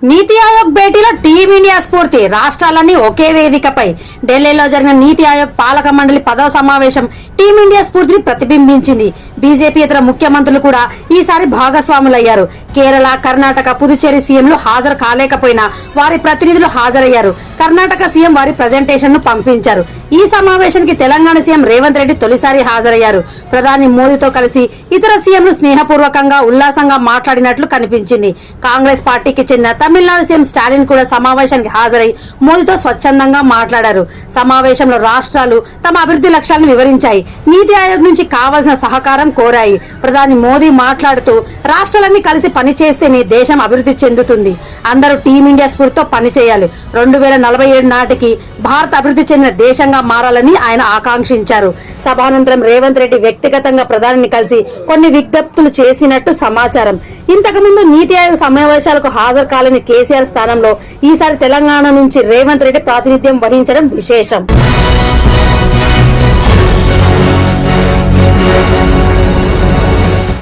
నీతి ఆయోగ్ భేటీలో టీమిండియా స్ఫూర్తి, రాష్ట్రాలన్నీ ఒకే వేదికపై. ఢిల్లీలో జరిగిన నీతి ఆయోగ్ పాలక మండలి 10వ సమావేశం టీమిండియా స్ఫూర్తిని ప్రతిబింబించింది. బీజేపీ ఇతర ముఖ్యమంత్రులు కూడా ఈసారి భాగస్వాములయ్యారు. కేరళ, కర్ణాటక, పుదుచ్చేరి సీఎంలు హాజరు కాలేకపోయినా వారి ప్రతినిధులు హాజరయ్యారు. కర్ణాటక సీఎం వారి ప్రజెంటేషన్ ను పంపించారు. ఈ సమావేశానికి తెలంగాణ సీఎం రేవంత్ రెడ్డి తొలిసారి హాజరయ్యారు. ప్రధాని మోదీతో కలిసి ఇతర సీఎంలు స్నేహపూర్వకంగా, ఉల్లాసంగా మాట్లాడినట్లు కనిపించింది. కాంగ్రెస్ పార్టీకి చెందిన తమిళనాడు సీఎం స్టాలిన్ కూడా సమావేశానికి హాజరై మోదీతో స్వచ్ఛందంగా మాట్లాడారు. సమావేశంలో రాష్ట్రాలు తమ అభివృద్ధి లక్ష్యాలను వివరించాయి. నీతి ఆయోగ్ నుంచి కావాల్సిన సహకారం కోరాయి. ప్రధాని మోదీ మాట్లాడుతూ రాష్ట్రాలన్నీ కలిసి పనిచేస్తేనే దేశం అభివృద్ధి చెందుతుంది. అందరూ టీమిండియా స్ఫూర్తితో పనిచేయాలి. 2047 నాటికి భారత్ అభివృద్ధి చెందిన దేశంగా మారాలని ఆయన ఆకాంక్షించారు. సభానంతరం రేవంత్ రెడ్డి వ్యక్తిగతంగా ప్రధానిని కలిసి కొన్ని విజ్ఞప్తులు చేసినట్టు సమాచారం. ఇంతకుముందు నీతి ఆయోగ్ సమావేశాలకు హాజరు కాలేని కేసీఆర్ స్థానంలో ఈసారి తెలంగాణ నుంచి రేవంత్ రెడ్డి ప్రాతినిధ్యం వహించడం విశేషం.